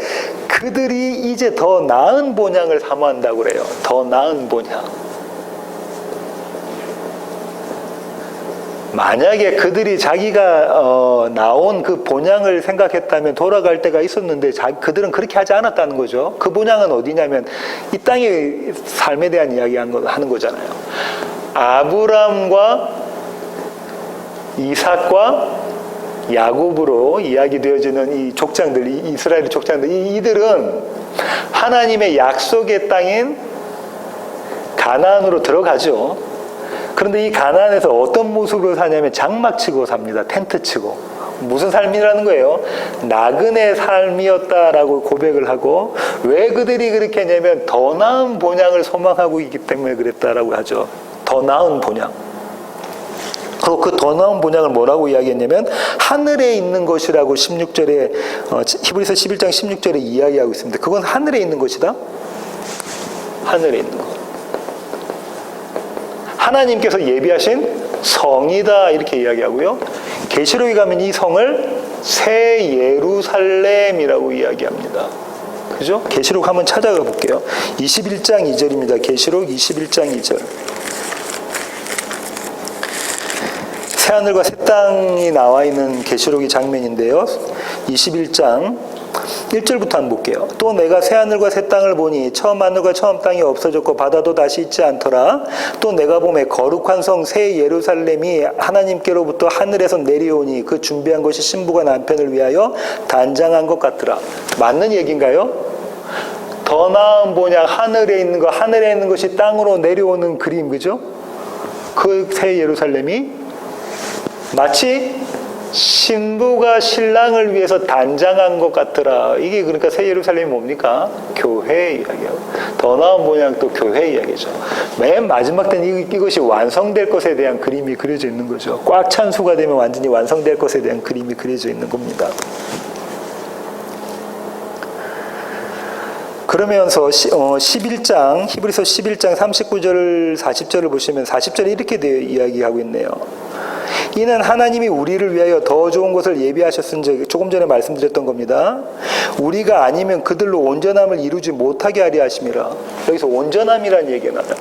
그들이 이제 더 나은 본향을 사모한다고 그래요. 더 나은 본향. 만약에 그들이 자기가 나온 그 본향을 생각했다면 돌아갈 때가 있었는데 그들은 그렇게 하지 않았다는 거죠. 그 본향은 어디냐면 이 땅의 삶에 대한 이야기 하는 거잖아요. 아브람과 이삭과 야곱으로 이야기되어지는 이 족장들, 이 이스라엘 족장들, 이들은 하나님의 약속의 땅인 가나안으로 들어가죠. 그런데 이 가나안에서 어떤 모습으로 사냐면 장막 치고 삽니다. 텐트 치고. 무슨 삶이라는 거예요? 나그네 삶이었다라고 고백을 하고 왜 그들이 그렇게 했냐면 더 나은 본향을 소망하고 있기 때문에 그랬다라고 하죠. 더 나은 본향. 그리고 그 더 나은 본향을 뭐라고 이야기했냐면 하늘에 있는 것이라고 16절에 히브리서 11장 16절에 이야기하고 있습니다. 그건 하늘에 있는 것이다. 하늘에 있는 것. 하나님께서 예비하신 성이다 이렇게 이야기하고요. 계시록에 가면 이 성을 새 예루살렘이라고 이야기합니다. 그죠? 계시록 한번 찾아가 볼게요. 21장 2절입니다. 계시록 21장 2절. 새하늘과 새 땅이 나와 있는 계시록의 장면인데요. 21장 1절부터 한번 볼게요. 또 내가 새하늘과 새 땅을 보니 처음 하늘과 처음 땅이 없어졌고 바다도 다시 있지 않더라. 또 내가 보매 거룩한 성 새 예루살렘이 하나님께로부터 하늘에서 내려오니 그 준비한 것이 신부가 남편을 위하여 단장한 것 같더라. 맞는 얘기인가요? 더 나은 본향, 하늘에 있는 것이 땅으로 내려오는 그림, 그죠? 그 새 예루살렘이 마치 신부가 신랑을 위해서 단장한 것 같더라. 이게 그러니까 새 예루살렘이 뭡니까? 교회 이야기하고 더 나은 모양 또 교회 이야기죠. 맨 마지막 때는 이것이 완성될 것에 대한 그림이 그려져 있는 거죠. 꽉 찬 수가 되면 완전히 완성될 것에 대한 그림이 그려져 있는 겁니다. 그러면서 11장 히브리서 11장 39절 40절을 보시면 40절에 이렇게 이야기하고 있네요. 이는 하나님이 우리를 위하여 더 좋은 것을 예비하셨은즉, 조금 전에 말씀드렸던 겁니다. 우리가 아니면 그들로 온전함을 이루지 못하게 하려 하심이라. 여기서 온전함이라는 얘기가 나요.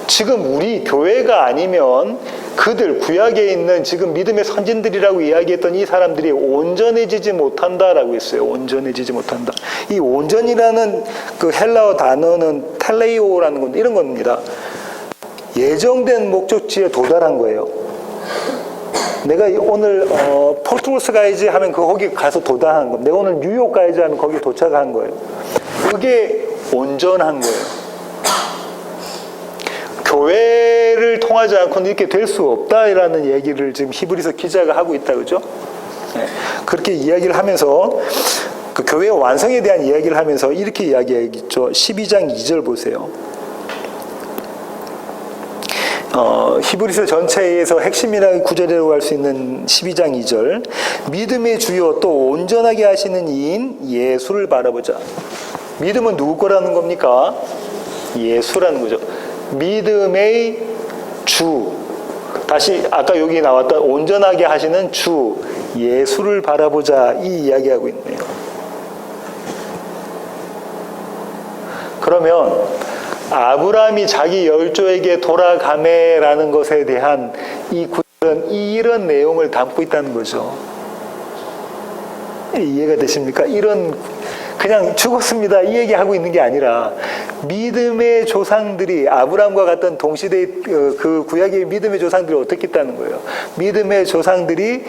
지금 우리 교회가 아니면 그들 구약에 있는 지금 믿음의 선진들이라고 이야기했던 이 사람들이 온전해지지 못한다라고 했어요. 온전해지지 못한다. 이 온전이라는 그 헬라어 단어는 텔레이오라는 건데 이런 겁니다. 예정된 목적지에 도달한 거예요. 내가 오늘 포르투갈스 가야지 하면 거기 가서 도달한 겁니다. 내가 오늘 뉴욕 가야지 하면 거기 도착한 거예요. 그게 온전한 거예요. 교회를 통하지 않고는 이렇게 될 수 없다라는 얘기를 지금 히브리서 기자가 하고 있다, 그죠? 네. 그렇게 이야기를 하면서 그 교회의 완성에 대한 이야기를 하면서 이렇게 이야기하겠죠. 12장 2절 보세요. 히브리서 전체에서 핵심이라는 구절이라고 할 수 있는 12장 2절. 믿음의 주요 또 온전하게 하시는 이인 예수를 바라보자. 믿음은 누구 거라는 겁니까? 예수라는 거죠. 믿음의 주. 다시 아까 여기 나왔던 온전하게 하시는 주 예수를 바라보자, 이 이야기하고 있네요. 그러면 아브라함이 자기 열조에게 돌아가매라는 것에 대한 이 구절은 이런 내용을 담고 있다는 거죠. 이해가 되십니까? 이런 그냥 죽었습니다 이 얘기하고 있는 게 아니라 믿음의 조상들이 아브라함과 같은 동시대의 그 구약의 믿음의 조상들이 어떻게 했다는 거예요. 믿음의 조상들이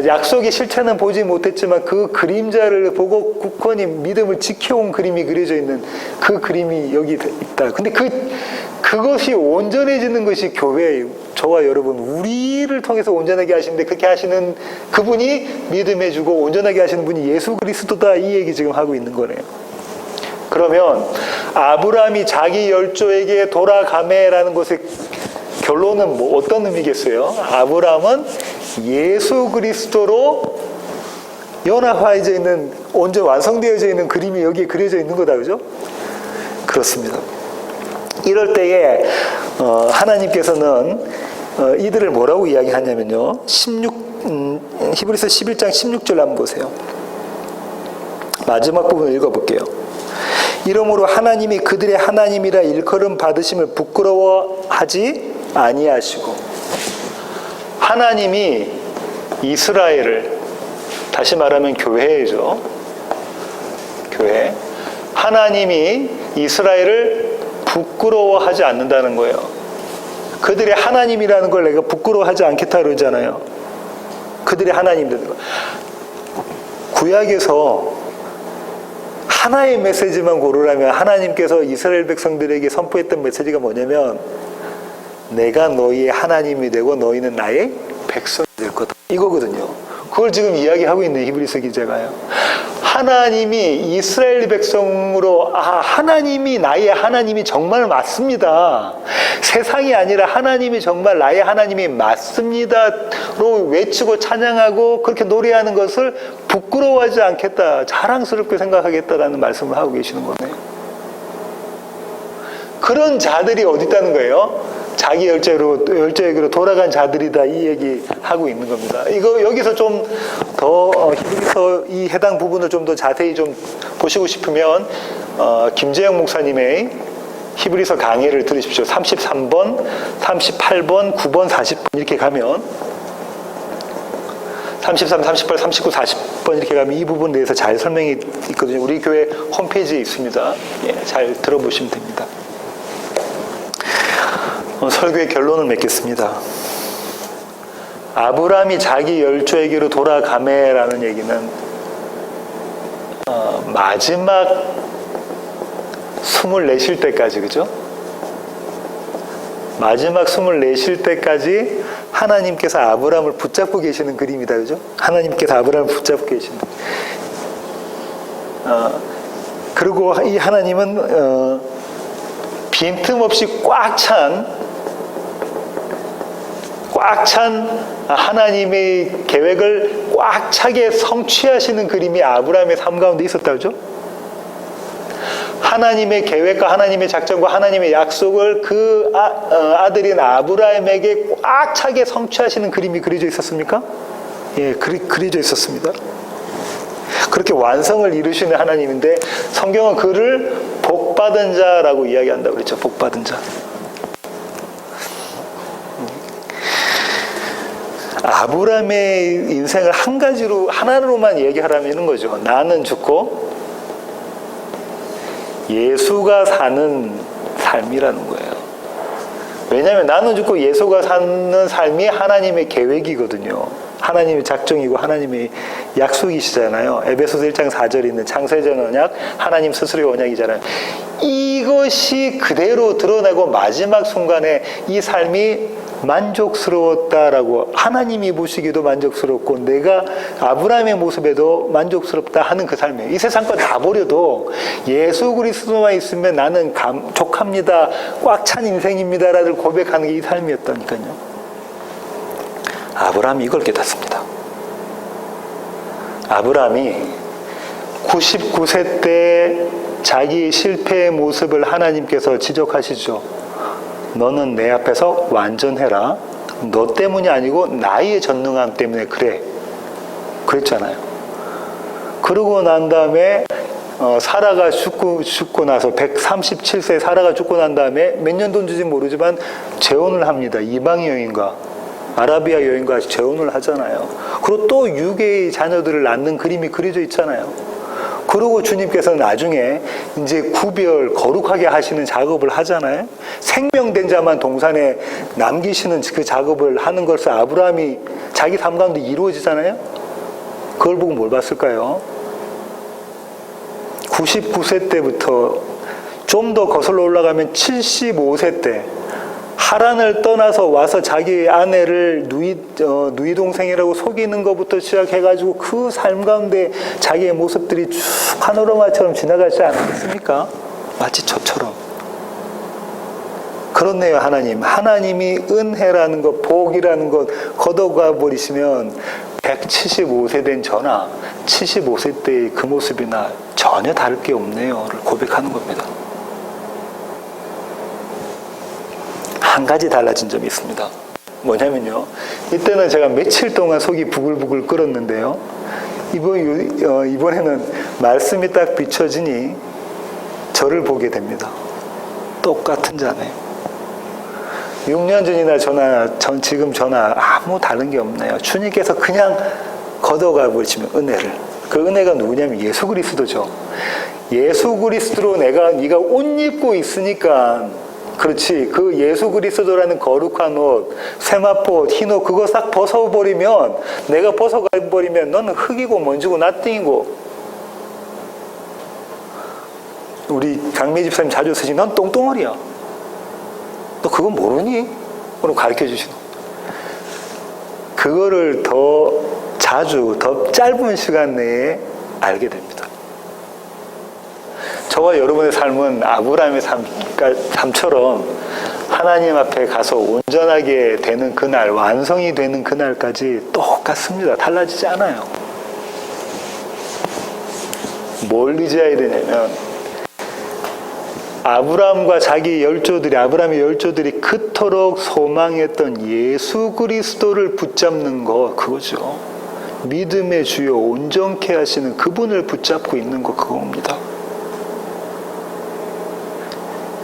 약속의 실체는 보지 못했지만 그 그림자를 보고 굳건히 믿음을 지켜온 그림이 그려져 있는 그 그림이 여기 있다. 근데 그것이 온전해지는 것이 교회예요. 저와 여러분, 우리를 통해서 온전하게 하시는데 그렇게 하시는 그분이 믿음해 주고 온전하게 하시는 분이 예수 그리스도다, 이 얘기 지금 하고 있는 거네요. 그러면 아브라함이 자기 열조에게 돌아가매라는 것의 결론은 뭐 어떤 의미겠어요? 아브라함은 예수 그리스도로 연합화해져 있는, 온전 완성되어져 있는 그림이 여기에 그려져 있는 거다, 그죠? 그렇습니다. 이럴 때에 하나님께서는 이들을 뭐라고 이야기하냐면요. 히브리서 11장 16절 한번 보세요. 마지막 부분을 읽어볼게요. 이러므로 하나님이 그들의 하나님이라 일컬음 받으심을 부끄러워하지 아니하시고, 하나님이 이스라엘을, 다시 말하면 교회죠. 교회. 하나님이 이스라엘을 부끄러워하지 않는다는 거예요. 그들의 하나님이라는 걸 내가 부끄러워하지 않겠다 그러잖아요. 그들의 하나님이라는 거. 구약에서 하나의 메시지만 고르라면 하나님께서 이스라엘 백성들에게 선포했던 메시지가 뭐냐면, 내가 너희의 하나님이 되고 너희는 나의 백성이 될 거다, 이거거든요. 그걸 지금 이야기하고 있는 히브리서 기자가요. 하나님이 이스라엘 백성으로 하나님이 나의 하나님이 정말 맞습니다. 세상이 아니라 하나님이 정말 나의 하나님이 맞습니다로 외치고 찬양하고 그렇게 노래하는 것을 부끄러워하지 않겠다, 자랑스럽게 생각하겠다라는 말씀을 하고 계시는 거네요. 그런 자들이 어디 있다는 거예요? 자기 열조에게로 돌아간 자들이다, 이 얘기 하고 있는 겁니다. 이거 여기서 좀 더 히브리서 이 해당 부분을 좀 더 자세히 좀 보시고 싶으면 김재영 목사님의 히브리서 강의를 들으십시오. 33번, 38번, 9번, 40번 이렇게 가면 33, 38, 39, 40번 이렇게 가면 이 부분에 대해서 잘 설명이 있거든요. 우리 교회 홈페이지에 있습니다. 예, 잘 들어보시면 됩니다. 설교의 결론을 맺겠습니다. 아브라함이 자기 열조에게로 돌아가매라는 얘기는 마지막 숨을 내쉴 때까지, 그죠? 마지막 숨을 내쉴 때까지 하나님께서 아브라함을 붙잡고 계시는 그림이다, 그죠? 하나님께서 아브라함을 붙잡고 계시는. 그리고 이 하나님은 빈틈없이 꽉 찬 하나님의 계획을 꽉 차게 성취하시는 그림이 아브라함의 삶 가운데 있었다, 그죠? 하나님의 계획과 하나님의 작전과 하나님의 약속을 그 아들인 아브라함에게 꽉 차게 성취하시는 그림이 그려져 있었습니까? 예, 그려져 있었습니다. 그렇게 완성을 이루시는 하나님인데 성경은 그를 복받은 자라고 이야기한다고 그랬죠. 복받은 자. 아브라함의 인생을 한 가지로, 하나로만 얘기하라면 거죠. 나는 죽고 예수가 사는 삶이라는 거예요. 왜냐하면 나는 죽고 예수가 사는 삶이 하나님의 계획이거든요. 하나님의 작정이고 하나님의 약속이시잖아요. 에베소서 1장 4절에 있는 창세전 언약, 하나님 스스로의 언약이잖아요. 이것이 그대로 드러나고 마지막 순간에 이 삶이 만족스러웠다라고, 하나님이 보시기도 만족스럽고 내가 아브라함의 모습에도 만족스럽다 하는 그 삶이에요. 이 세상 거 다 버려도 예수 그리스도만 있으면 나는 족합니다, 꽉 찬 인생입니다라를 고백하는 게 이 삶이었다니까요. 아브라함이 이걸 깨닫습니다. 아브라함이 99세 때 자기의 실패의 모습을 하나님께서 지적하시죠. 너는 내 앞에서 완전해라. 너 때문이 아니고 나의 전능함 때문에 그래. 그랬잖아요. 그러고 난 다음에 사라가 죽고 나서 137세 사라가 죽고 난 다음에 몇 년 돈인지 모르지만 재혼을 합니다. 이방 여인과 아라비아 여인과 재혼을 하잖아요. 그리고 또 6개의 자녀들을 낳는 그림이 그려져 있잖아요. 그리고 주님께서는 나중에 이제 구별, 거룩하게 하시는 작업을 하잖아요. 생명된 자만 동산에 남기시는 그 작업을 하는 것을 아브라함이 자기 삶 가운데 이루어지잖아요. 그걸 보고 뭘 봤을까요? 99세 때부터 좀 더 거슬러 올라가면 75세 때 하란을 떠나서 와서 자기 아내를 누이 동생이라고 속이는 것부터 시작해가지고 그 삶 가운데 자기의 모습들이 쭉 파노라마처럼 지나가지 않았습니까? 마치 저처럼. 그렇네요, 하나님. 하나님이 은혜라는 것, 복이라는 것 걷어가 버리시면 175세 된 저나 75세 때의 그 모습이나 전혀 다를 게 없네요를 고백하는 겁니다. 한 가지 달라진 점이 있습니다. 뭐냐면요, 이때는 제가 며칠 동안 속이 부글부글 끓었는데요, 이번에는 말씀이 딱 비춰지니 저를 보게 됩니다. 똑같은 자네요. 6년 전이나 지금 저나 아무 다른 게 없네요. 주님께서 그냥 걷어가 버리시면 은혜를. 그 은혜가 누구냐면 예수 그리스도죠. 예수 그리스도로 네가 옷 입고 있으니까, 그렇지, 그 예수 그리스도라는 거룩한 옷, 세마포, 흰 옷, 그거 싹 벗어버리면, 내가 벗어버리면 너는 흙이고 먼지고 나띵이고. 우리 강미 집사님 자주 쓰신, 넌 똥덩어리야. 너 그거 모르니? 오늘 가르쳐 주시는. 그거를 더 자주, 더 짧은 시간 내에 알게 됩니다. 저와 여러분의 삶은 아브라함의 삶처럼 하나님 앞에 가서 온전하게 되는 그날, 완성이 되는 그날까지 똑같습니다. 달라지지 않아요. 뭘 의지해야 되냐면, 아브라함의 열조들이 그토록 소망했던 예수 그리스도를 붙잡는 것, 그거죠. 믿음의 주요 온전케 하시는 그분을 붙잡고 있는 것, 그겁니다.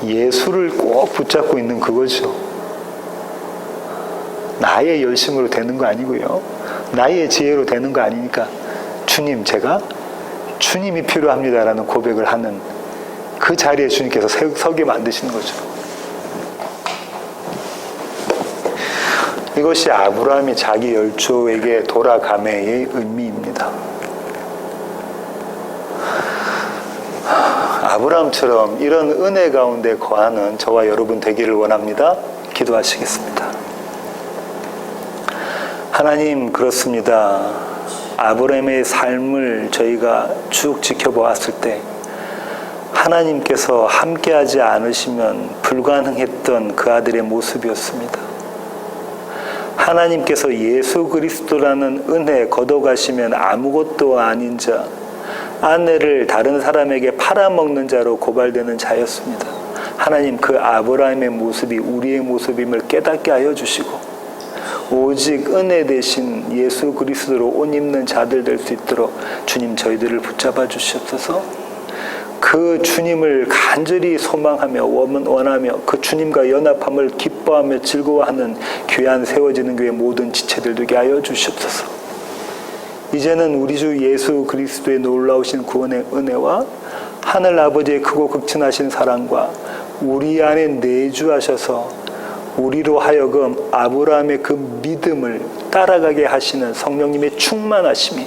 예수를 꼭 붙잡고 있는 그거죠. 나의 열심으로 되는 거 아니고요, 나의 지혜로 되는 거 아니니까 주님, 제가 주님이 필요합니다라는 고백을 하는 그 자리에 주님께서 서게 만드시는 거죠. 이것이 아브라함이 자기 열조에게 돌아감의 의미입니다. 아브라함처럼 이런 은혜 가운데 거하는 저와 여러분 되기를 원합니다. 기도하시겠습니다. 하나님, 그렇습니다. 아브라함의 삶을 저희가 쭉 지켜보았을 때 하나님께서 함께하지 않으시면 불가능했던 그 아들의 모습이었습니다. 하나님께서 예수 그리스도라는 은혜 걷어가시면 아무것도 아닌 자, 아내를 다른 사람에게 팔아먹는 자로 고발되는 자였습니다. 하나님, 그 아브라함의 모습이 우리의 모습임을 깨닫게 하여 주시고 오직 은혜 대신 예수 그리스도로 옷 입는 자들 될 수 있도록 주님 저희들을 붙잡아 주시옵소서. 그 주님을 간절히 소망하며 원하며 그 주님과 연합함을 기뻐하며 즐거워하는 귀한 세워지는 교회 모든 지체들 되게 하여 주시옵소서. 이제는 우리 주 예수 그리스도의 놀라우신 구원의 은혜와 하늘 아버지의 크고 극진하신 사랑과 우리 안에 내주하셔서 우리로 하여금 아브라함의 그 믿음을 따라가게 하시는 성령님의 충만하심이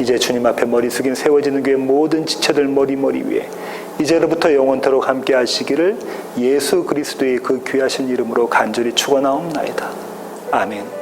이제 주님 앞에 머리 숙인 세워지는 교회 모든 지체들 머리 위에 이제로부터 영원토록 함께 하시기를 예수 그리스도의 그 귀하신 이름으로 간절히 축원하옵나이다. 아멘.